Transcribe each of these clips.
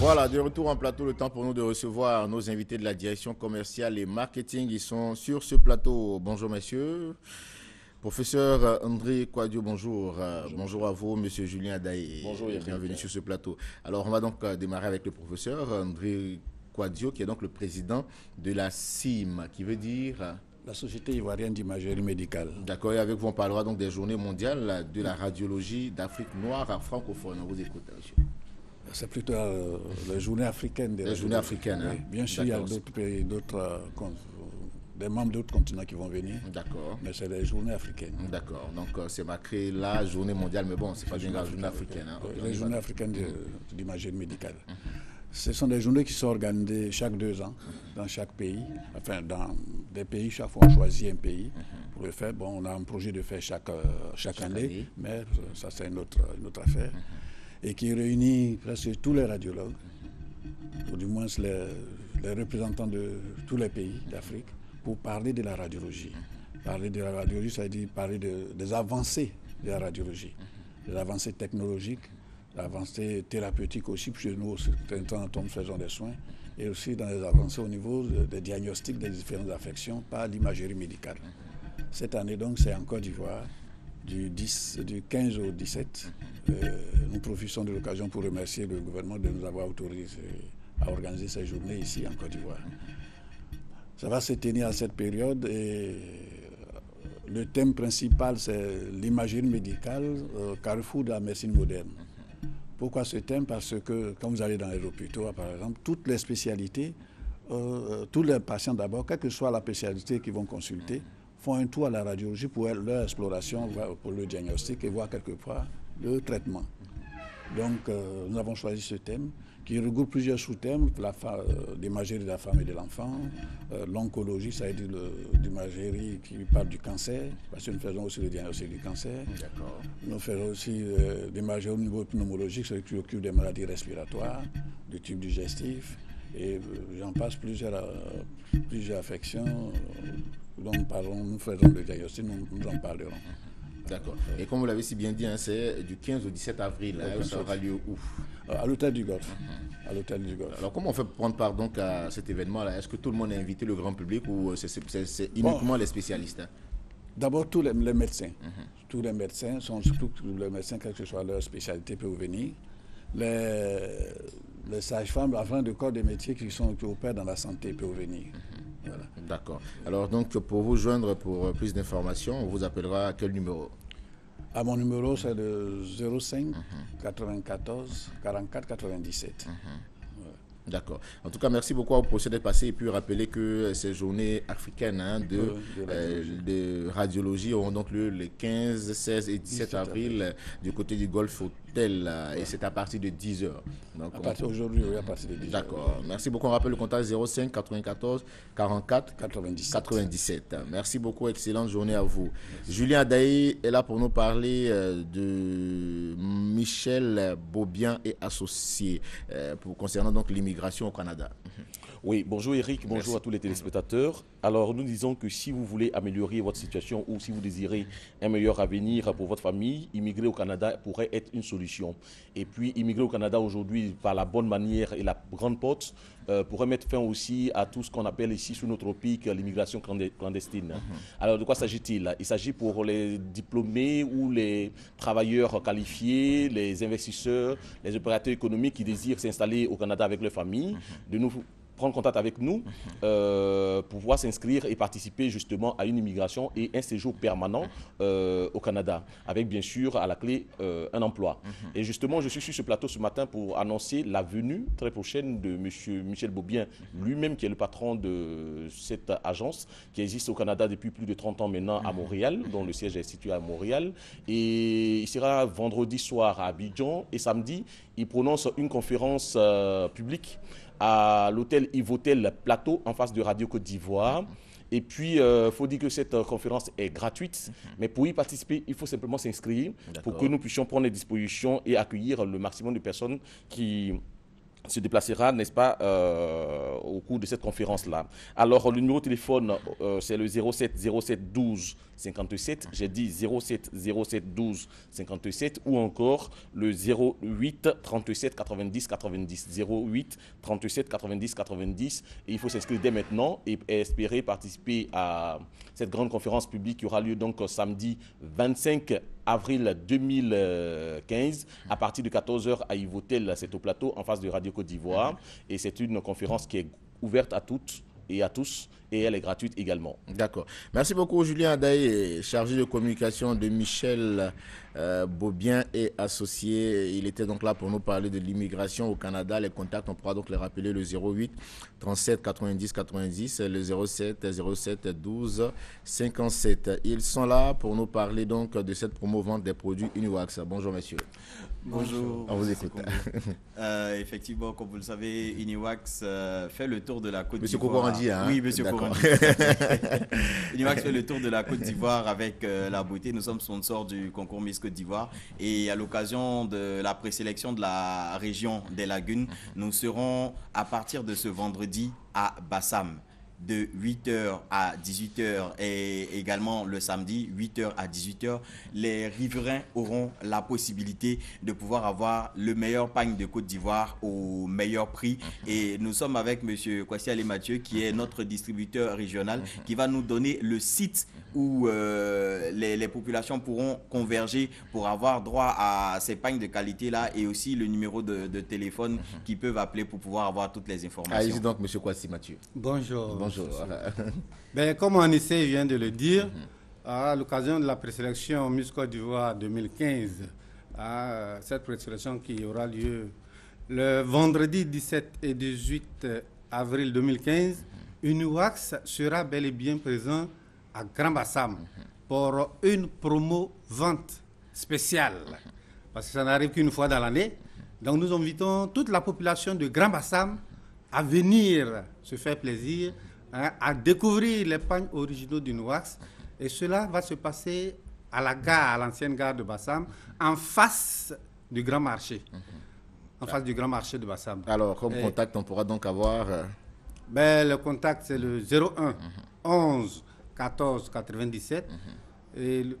Voilà, de retour en plateau, le temps pour nous de recevoir nos invités de la direction commerciale et marketing. Ils sont sur ce plateau. Bonjour messieurs. Professeur André Quadio, bonjour. Bonjour à vous, monsieur Julien Adaye. Bonjour Eric. Bienvenue sur ce plateau. Alors, on va donc démarrer avec le professeur André Quadio, qui est donc le président de la CIM, qui veut dire... La Société ivoirienne d'imagerie médicale. D'accord, et avec vous, on parlera donc des journées mondiales de la radiologie d'Afrique noire francophone. On vous écoute, monsieur. C'est plutôt les journées africaines. Les journées africaines, hein? Oui. Bien sûr, il y a d'autres pays, des membres d'autres continents qui vont venir. D'accord. Mais c'est les journées africaines. D'accord. Donc, c'est marqué la journée mondiale, mais bon, c'est pas bien la journée africaine. Hein? Les journées africaines d'imagerie médicale. Ce sont des journées qui sont organisées chaque 2 ans dans chaque pays. Enfin, dans des pays, chaque fois on choisit un pays pour le faire. Bon, on a un projet de faire chaque année, mais ça c'est une autre affaire. Et qui réunit presque tous les radiologues, ou du moins les représentants de tous les pays d'Afrique, pour parler de la radiologie. Parler de la radiologie, ça veut dire parler des avancées de la radiologie, des avancées technologiques, des avancées thérapeutiques aussi, puisque nous, nous faisons des soins, et aussi dans les avancées au niveau des diagnostics des différentes affections par l'imagerie médicale. Cette année, donc, c'est en Côte d'Ivoire, du 15 au 17. Nous profitons de l'occasion pour remercier le gouvernement de nous avoir autorisé à organiser ces journées ici en Côte d'Ivoire. Ça va se tenir à cette période et le thème principal, c'est l'imagerie médicale, carrefour de la médecine moderne. Pourquoi ce thème? Parce que quand vous allez dans les hôpitaux, par exemple, toutes les spécialités, tous les patients d'abord, quelle que soit la spécialité qu'ils vont consulter, font un tour à la radiologie pour leur exploration, pour le diagnostic et voir quelquefois le traitement. Donc, nous avons choisi ce thème qui regroupe plusieurs sous-thèmes, l'imagerie de la femme et de l'enfant, l'oncologie, ça veut dire l'imagerie qui parle du cancer, parce que nous faisons aussi le diagnostic du cancer. Nous faisons aussi l'imagerie au niveau pneumologique, c'est qui occupe des maladies respiratoires, du tube digestif, et j'en passe plusieurs affections. Dont nous faisons le diagnostic, nous en parlerons. D'accord. Et comme vous l'avez si bien dit, hein, c'est du 15 au 17 avril. Hein, ça aura lieu où? À l'hôtel du Golfe. À l'hôtel du Golfe. Alors, comment on fait pour prendre part donc à cet événement-là? Est-ce que tout le monde est invité, le grand public, ou c'est uniquement les spécialistes? Hein? D'abord, tous les médecins. Tous les médecins, surtout les médecins, quelle que soit leur spécialité, peuvent venir. Les sages-femmes, enfin, de corps des métiers qui opèrent dans la santé peuvent venir. Voilà. D'accord. Alors donc pour vous joindre pour plus d'informations, on vous appellera à quel numéro? À mon numéro, c'est le 05 94 44 97. D'accord. En tout cas, merci beaucoup au procès d'être passé et puis rappeler que ces journées africaines de radiologie auront donc lieu les 15, 16 et 17 avril du côté du Golf Hotel et c'est à partir de 10h. Aujourd'hui, oui, à partir de 10h. D'accord. Merci beaucoup. On rappelle le contact 05 94 44 97. Merci beaucoup. Excellente journée à vous. Julien Adaye est là pour nous parler de Michel Beaubien et associés concernant donc l'immigration au Canada. Oui, bonjour Eric, bonjour Merci. À tous les téléspectateurs. Alors nous disons que si vous voulez améliorer votre situation ou si vous désirez un meilleur avenir pour votre famille, immigrer au Canada pourrait être une solution. Et puis immigrer au Canada aujourd'hui par la bonne manière et la grande porte pourrait mettre fin aussi à tout ce qu'on appelle ici sous nos tropiques l'immigration clandestine. Alors de quoi s'agit-il? Il s'agit pour les diplômés ou les travailleurs qualifiés, les investisseurs, les opérateurs économiques qui désirent s'installer au Canada avec leur famille, de nous prendre contact avec nous, pouvoir s'inscrire et participer justement à une immigration et un séjour permanent au Canada, avec bien sûr à la clé un emploi. Et justement, je suis sur ce plateau ce matin pour annoncer la venue très prochaine de M. Michel Beaubien, lui-même qui est le patron de cette agence qui existe au Canada depuis plus de 30 ans maintenant à Montréal, dont le siège est situé à Montréal. Et il sera vendredi soir à Abidjan et samedi, il prononce une conférence publique à l'hôtel Yvotel Plateau en face de Radio Côte d'Ivoire. Et puis, il faut dire que cette conférence est gratuite, mais pour y participer, il faut simplement s'inscrire pour que nous puissions prendre les dispositions et accueillir le maximum de personnes qui se déplacera, n'est-ce pas, au cours de cette conférence-là. Alors, le numéro de téléphone, c'est le 07 07 12 57, j'ai dit 07 07 12 57, ou encore le 08 37 90 90, 08 37 90 90, et il faut s'inscrire dès maintenant et espérer participer à cette grande conférence publique qui aura lieu donc samedi 25 avril 2015 à partir de 14h à Yvotel, c'est au plateau en face de Radio Côte d'Ivoire, et c'est une conférence qui est ouverte à toutes et à tous, et elle est gratuite également. D'accord. Merci beaucoup Julien Adaye, chargé de communication de Michel Beaubien et associé. Il était donc là pour nous parler de l'immigration au Canada. Les contacts, on pourra donc les rappeler, le 08 37 90 90, le 07 07 12 57. Ils sont là pour nous parler donc de cette promo-vente des produits Uniwax. Bonjour messieurs. Bonjour. On vous écoute. Effectivement, comme vous le savez, Uniwax fait le tour de la Côte Monsieur d'Ivoire. Kokorandi, hein? Oui, Monsieur Kokorandi. Uniwax fait le tour de la Côte d'Ivoire avec la beauté. Nous sommes sponsors du concours Miss Côte d'Ivoire, et à l'occasion de la présélection de la région des Lagunes, nous serons à partir de ce vendredi à Bassam, de 8h à 18h, et également le samedi 8h à 18h. Les riverains auront la possibilité de pouvoir avoir le meilleur pagne de Côte d'Ivoire au meilleur prix, et nous sommes avec monsieur Kwasi Ali Mathieu, qui est notre distributeur régional, qui va nous donner le site où les populations pourront converger pour avoir droit à ces pagnes de qualité là, et aussi le numéro de téléphone qu'ils peuvent appeler pour pouvoir avoir toutes les informations. Allez-y donc monsieur Kwasi Mathieu. Bonjour. Bonjour. Ben, comme Anissé vient de le dire, à l'occasion de la présélection Miss Côte d'Ivoire 2015, cette présélection qui aura lieu le vendredi 17 et 18 avril 2015, Uniwax sera bel et bien présent à Grand Bassam pour une promo vente spéciale, parce que ça n'arrive qu'une fois dans l'année. Donc nous invitons toute la population de Grand Bassam à venir se faire plaisir, à découvrir les pagnes originaux d'Uniwax, et cela va se passer à la gare, à l'ancienne gare de Bassam, en face du Grand Marché. En face du Grand Marché de Bassam. Alors, comme contact, on pourra donc avoir... Ben, le contact, c'est le 01 11 14 97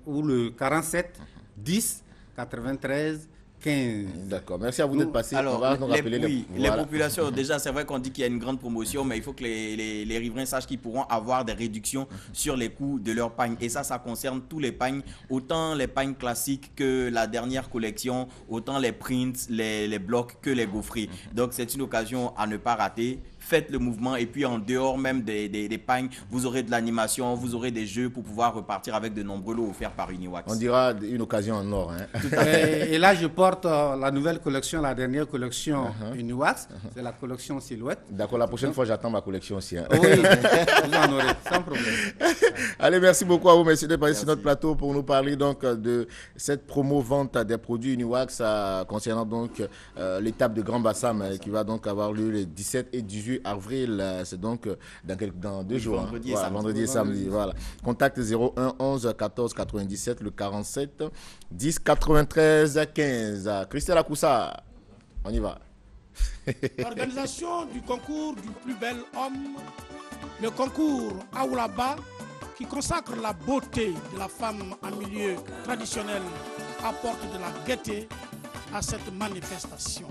ou le 47 10 93 15. D'accord, merci à vous d'être passé. Alors, on va nous rappeler les populations, déjà c'est vrai qu'on dit qu'il y a une grande promotion, mais il faut que les riverains sachent qu'ils pourront avoir des réductions sur les coûts de leur pagne, et ça concerne tous les pagnes, autant les pagnes classiques que la dernière collection, autant les prints, les blocs que les gaufrés. Donc c'est une occasion à ne pas rater. Faites le mouvement, et puis en dehors même des pagnes, vous aurez de l'animation, vous aurez des jeux pour pouvoir repartir avec de nombreux lots offerts par Uniwax. On dira une occasion en or. Hein. Et là, je porte la nouvelle collection, la dernière collection Uniwax, c'est la collection Silhouette. D'accord, la prochaine fois, j'attends ma collection aussi. Hein. Oui, vous en aurez, sans problème. Allez, merci beaucoup à vous, messieurs, d'être passés sur notre plateau pour nous parler donc de cette promo-vente des produits Uniwax concernant donc l'étape de Grand Bassam qui va donc avoir lieu les 17 et 18 avril, c'est donc dans 2 jours. Vendredi et samedi. Voilà. Contact 01 11 14 97, le 47 10 93 15. Christelle Akoussa, on y va. L'organisation du concours du plus bel homme, le concours Aoulaba, qui consacre la beauté de la femme en milieu traditionnel, apporte de la gaieté à cette manifestation.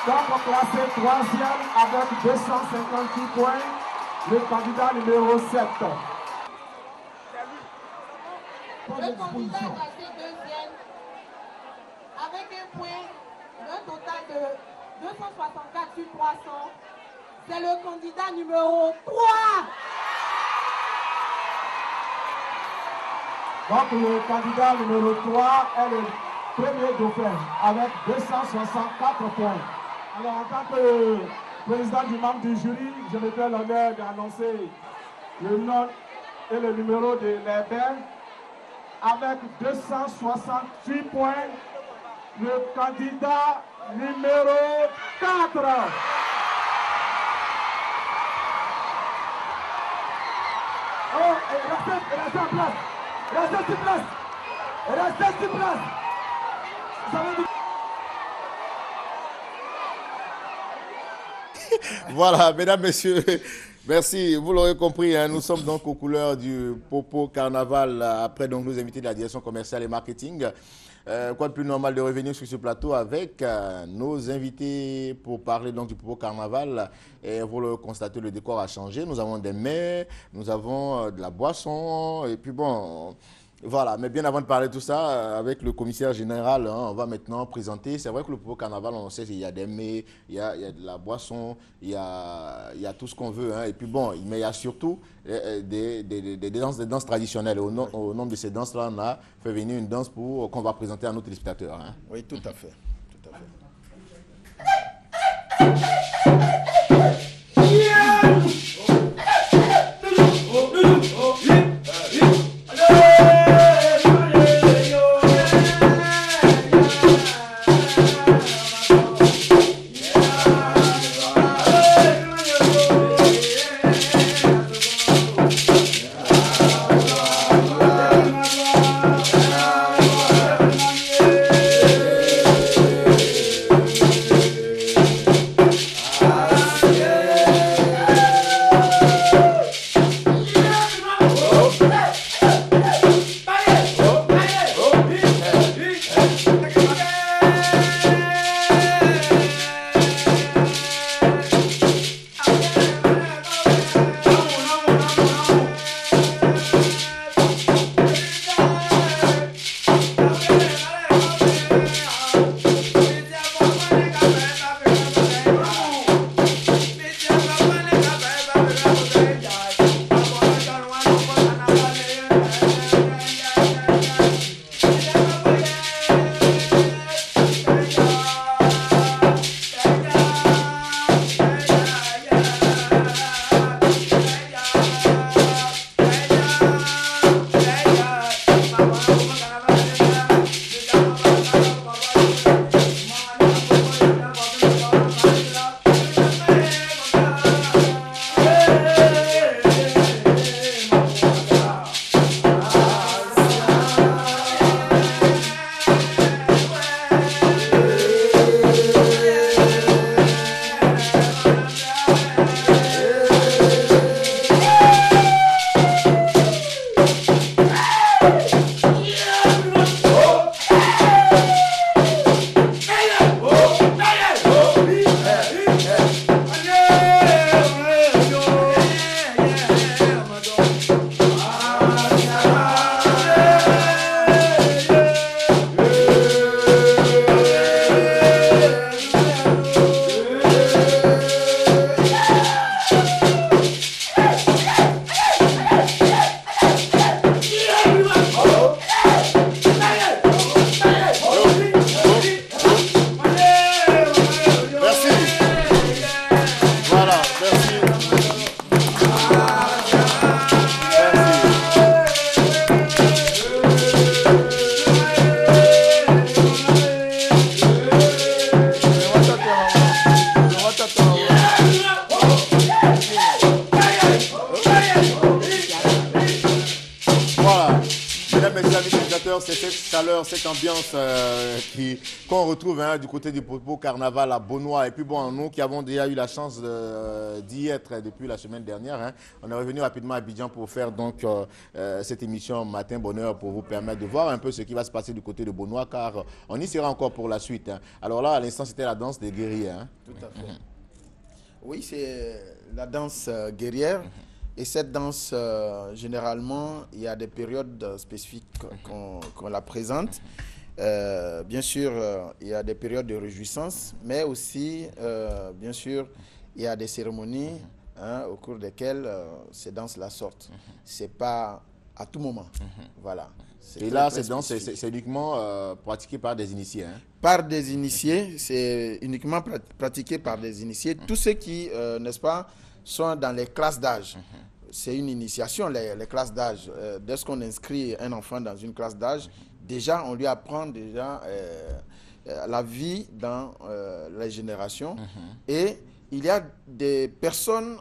Donc classé troisième avec 258 points, le candidat numéro 7. Le candidat classé deuxième avec un total de 264 sur 300. C'est le candidat numéro 3. Donc le candidat numéro 3 est le premier dauphin avec 264 points. Alors en tant que président du membre du jury, je me fais l'honneur d'annoncer le nom et le numéro de l'Hébert. Avec 268 points, le candidat numéro 4. Oh, restez en place. Restez sur place. Restez sur place. Vous avez dit... Voilà, mesdames, messieurs, merci. Vous l'aurez compris, hein, nous sommes donc aux couleurs du Popo Carnaval. Après donc nos invités de la direction commerciale et marketing. Quoi de plus normal de revenir sur ce plateau avec nos invités pour parler donc du Popo Carnaval. Et vous le constatez, le décor a changé. Nous avons des mets, nous avons de la boisson. Et puis bon... Voilà, mais bien avant de parler de tout ça, avec le commissaire général, hein, on va maintenant présenter. C'est vrai que le Popo Carnaval, on sait qu'il y a des mets, il y a de la boisson, il y a tout ce qu'on veut. Hein. Et puis bon, mais il y a surtout des danses traditionnelles. Au nom de ces danses-là, on a fait venir une danse qu'on va présenter à nos téléspectateurs. Hein. Oui, tout à fait. Tout à fait. cette chaleur, cette ambiance qu'on retrouve du côté du Popo Carnaval à Beaunois. Et puis bon, nous qui avons déjà eu la chance d'y être depuis la semaine dernière, on est revenu rapidement à Abidjan pour faire donc cette émission Matin Bonheur pour vous permettre de voir un peu ce qui va se passer du côté de Beaunois, car on y sera encore pour la suite. Alors là, à l'instant, c'était la danse des guerriers. Tout à fait. Oui, c'est la danse guerrière. Et cette danse, généralement, il y a des périodes spécifiques qu'on la présente. Bien sûr, il y a des périodes de réjouissance, mais aussi, bien sûr, il y a des cérémonies au cours desquelles ces danses-là sortent. Ce n'est pas à tout moment. Voilà. Et là, cette danse, c'est uniquement pratiquée par des initiés. Par des initiés, c'est uniquement pratiqué par des initiés. Tous ceux qui, n'est-ce pas, sont dans les classes d'âge. C'est une initiation, les classes d'âge. Dès qu'on inscrit un enfant dans une classe d'âge, déjà, on lui apprend déjà la vie dans les générations. Et il y a des personnes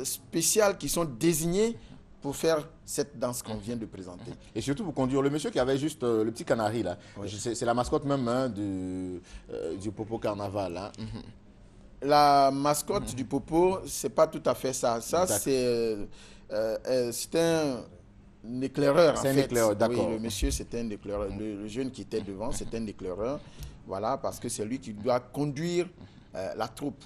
spéciales qui sont désignées pour faire cette danse qu'on vient de présenter. Et surtout pour conduire le monsieur qui avait juste le petit canari là. Oui. C'est la mascotte même du Popo Carnaval. La mascotte du Popo, c'est pas tout à fait ça. Ça, c'est un éclaireur. C'est un éclaireur, d'accord. Oui, le monsieur, c'est un éclaireur. Le jeune qui était devant, c'est un éclaireur. Voilà, parce que c'est lui qui doit conduire la troupe.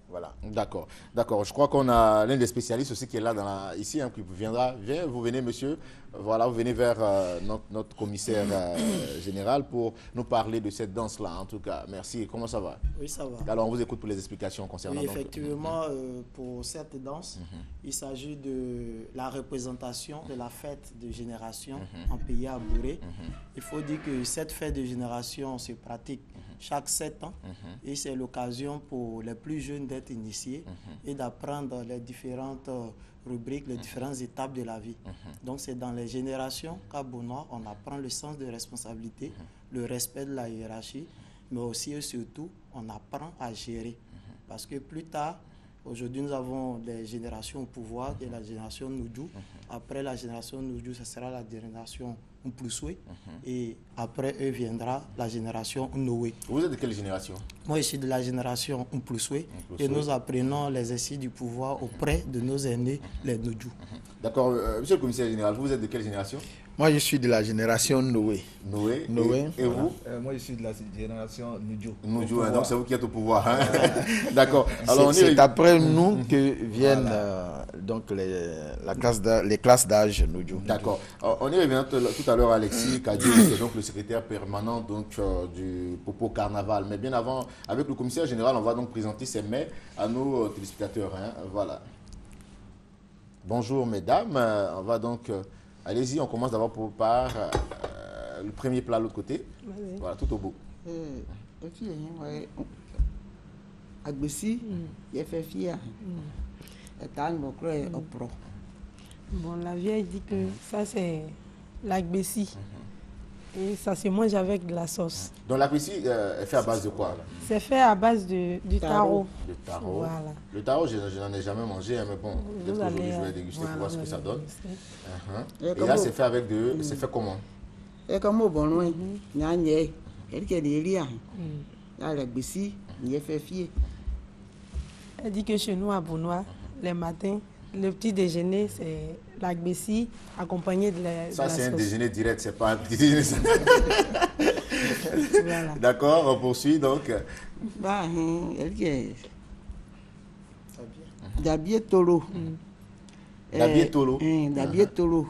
Voilà. D'accord, d'accord. Je crois qu'on a l'un des spécialistes aussi qui est là ici, qui viendra. Vous venez, monsieur. Voilà, vous venez vers notre commissaire général pour nous parler de cette danse-là, en tout cas. Merci. Comment ça va? Oui, ça va. Alors, on vous écoute pour les explications concernant... Oui, effectivement, pour cette danse, il s'agit de la représentation de la fête de génération en pays à Bouré. Il faut dire que cette fête de génération se pratique chaque 7 ans et c'est l'occasion pour les plus jeunes d'être initiés et d'apprendre les différentes rubriques, les différentes étapes de la vie. Donc c'est dans les générations qu'à Beaunois, on apprend le sens de responsabilité, le respect de la hiérarchie, mais aussi et surtout, on apprend à gérer. Parce que plus tard, aujourd'hui, nous avons des générations au pouvoir et la génération Noudjou. Après la génération Noudjou, ce sera la génération Mplousoué. Et après eux viendra la génération Noé. Vous êtes de quelle génération? Moi, je suis de la génération Mplousoué. Et nous apprenons les exercices du pouvoir auprès de nos aînés, les Noudjou. D'accord. Monsieur le commissaire général, vous êtes de quelle génération? Moi, je suis de la génération Noé. Noé. Et vous? Moi, je suis de la génération Noudjou. Noudjou, donc c'est vous qui êtes au pouvoir. D'accord. C'est après nous que viennent donc les classes d'âge Noudjou. D'accord. On y revient tout à l'heure, Alexis Kadiou, qui est donc le secrétaire permanent donc, du Popo Carnaval. Mais bien avant, avec le commissaire général, on va donc présenter ces mets à nos téléspectateurs. Voilà. Bonjour, mesdames. On va donc... Allez-y, on commence d'abord par le premier plat de l'autre côté. Voilà, tout au bout. Bon, la vieille dit que ça c'est l'agbessi. Et ça se mange avec de la sauce. Donc l'agbessi est fait à base de quoi? C'est fait à base du taro. Le taro. Voilà. Le taro, je n'en ai jamais mangé, mais bon, peut-être qu'aujourd'hui je vais déguster pour voir ce que ça donne. Et là, c'est fait avec de... C'est fait comment? Et comme au bon loin, il y a des liens. Il y a l'agbessi, il y a fait fier. Elle dit que chez nous à Beaunois, les matins, le petit déjeuner, c'est l'agbessi accompagné de la Ça, c'est un sauce. déjeuner direct, c'est pas un petit déjeuner. Voilà. D'accord, on poursuit donc. Dabie tolo. Dabie tolo. Dabie tolo.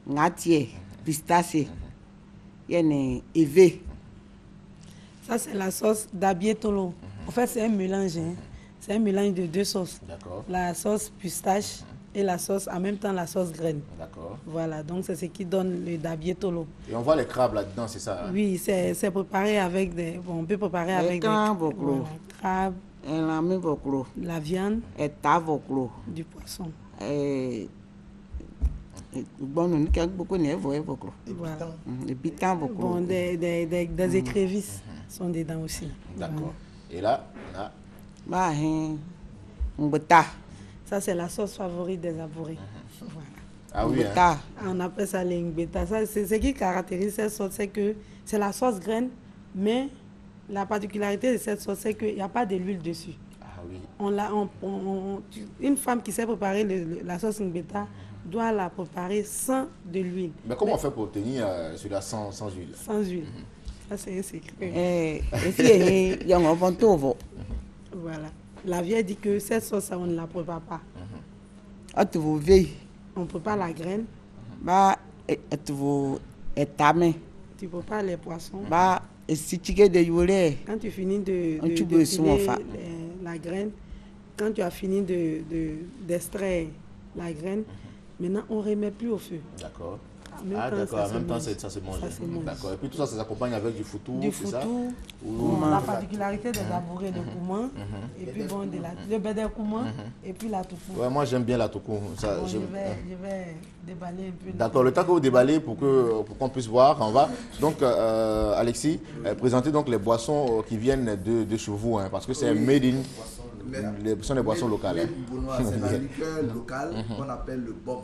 Ngatie, pistache. Yene évé. Ça, c'est la sauce dabie tolo. En fait, c'est un mélange. C'est un mélange de deux sauces. D'accord. La sauce pistache et la sauce, en même temps la sauce graine. D'accord. Voilà, donc c'est ce qui donne le dabie tolo. Et on voit les crabes là-dedans, c'est ça? Oui, c'est préparé avec des... Bon, on peut préparer avec des crabes, la viande, du poisson. Bon, des écrevisses sont dedans aussi. D'accord. Et là, ça, c'est la sauce favorite des Abourés. Voilà. Ah oui, hein. On appelle ça l'ingbeta. Ce qui caractérise cette sauce, c'est que c'est la sauce graine, mais la particularité de cette sauce, c'est qu'il n'y a pas de l'huile dessus. Ah oui. Une femme qui sait préparer la sauce ingbeta doit la préparer sans de l'huile. Mais comment on fait pour obtenir celui-là sans huile? Sans huile. Ça, c'est un secret. Voilà. La vieille dit que cette sauce, on ne la prépare pas. On prépare la graine. Tu prépares les poissons. Quand tu finis de la graine, quand tu as fini d'extraire la graine, maintenant on ne remet plus au feu. D'accord. D'accord, en même temps, ça se mange. D'accord. Et puis tout ça, ça s'accompagne avec du foutou. Du foutou. La particularité des labourés de Kouman. Et puis bon, le bédé Kouman. Et puis la toufou. Ouais, moi j'aime bien la toufou. Je vais déballer un peu. D'accord, le temps que vous déballez pour qu'on puisse voir, on va. Donc, Alexis, présentez donc les boissons qui viennent de chez vous, hein, parce que c'est made in. Ce sont des boissons locales. C'est la liqueur locale qu'on appelle le bombs.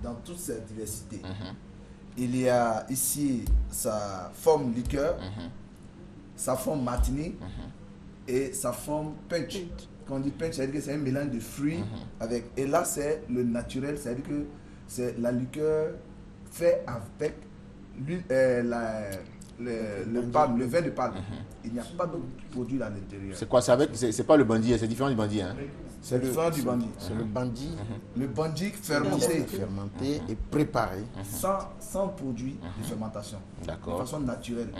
Dans toute sa diversité. Il y a ici sa forme liqueur, sa forme martini et sa forme punch. Quand on dit punch, c'est-à-dire que c'est un mélange de fruits avec. Et là, c'est le naturel, c'est-à-dire que c'est la liqueur faite avec le vin de palme. Il n'y a pas d'autre produit à l'intérieur. C'est quoi? C'est pas le bandit, c'est différent du bandit. Hein? C'est différent du bandit. C'est le bandit. Le bandit fermenté et préparé. Sans produit de fermentation. D'accord. De façon naturelle.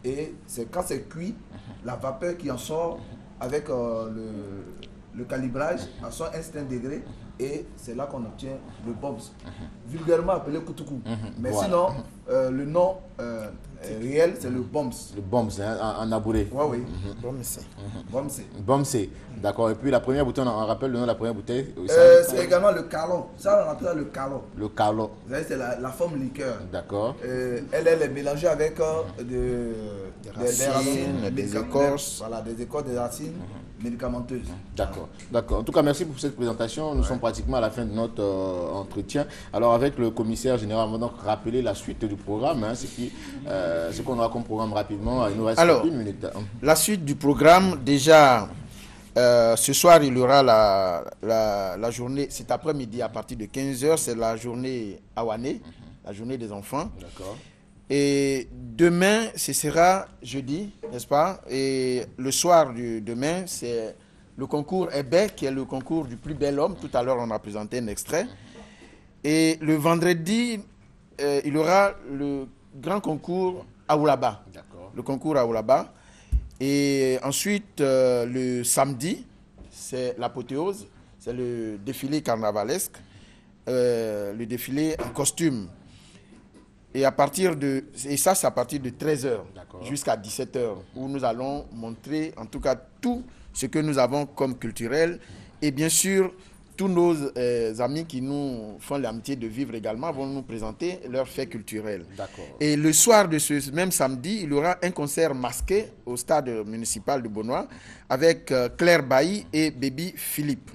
Et c'est quand c'est cuit, la vapeur qui en sort avec le calibrage à son instinct degré, et c'est là qu'on obtient le bombs, vulgairement appelé kutuku. Mais sinon, le nom réel, c'est le bombs. Le bombs, hein, en abouré. Oui. Bombs. D'accord. Et puis la première bouteille, on rappelle le nom de la première bouteille. C'est également le calon. Ça, on appelle le calon. Le calon. C'est la forme liqueur. D'accord. Elle est mélangée avec des racines, des écorces. Voilà, des écorces, des racines médicamenteuses. D'accord. En tout cas, merci pour cette présentation. Nous sommes pratiquement à la fin de notre entretien. Alors, avec le commissaire général, on va donc rappeler la suite du programme. Hein, ce qu'on aura comme programme rapidement. Il nous reste une minute. La suite du programme, déjà, ce soir, il y aura la journée, cet après-midi à partir de 15h, c'est la journée Awané, la journée des enfants. D'accord. Et demain, ce sera jeudi, n'est-ce pas? Et le soir du demain, c'est le concours Ebé, qui est le concours du plus bel homme. Tout à l'heure, on a présenté un extrait. Et le vendredi, il y aura le grand concours Aoulaba. D'accord. Le concours Aoulaba. Et ensuite, le samedi, c'est l'apothéose, c'est le défilé carnavalesque, le défilé en costume. Et ça, c'est à partir de 13h jusqu'à 17h, où nous allons montrer, en tout cas, tout ce que nous avons comme culturel. Et bien sûr, tous nos amis qui nous font l'amitié de vivre également vont nous présenter leurs faits culturels. Et le soir de ce même samedi, il y aura un concert masqué au stade municipal de Beaunois avec Claire Bailly et Baby Philippe.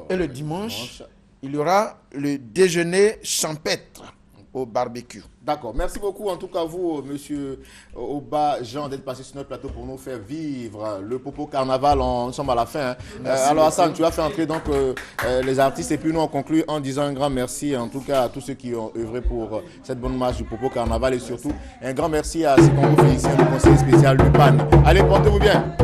Et le dimanche, il y aura le déjeuner champêtre au barbecue. D'accord. Merci beaucoup en tout cas vous, monsieur Oba Jean, d'être passé sur notre plateau pour nous faire vivre le Popo Carnaval. Nous sommes à la fin. Hein. Alors Hassan, tu as fait entrer donc les artistes et puis nous on conclut en disant un grand merci en tout cas à tous ceux qui ont œuvré pour cette bonne marche du Popo Carnaval et surtout un grand merci à ces Congo félicien du conseiller spécial du PAN. Allez, portez-vous bien.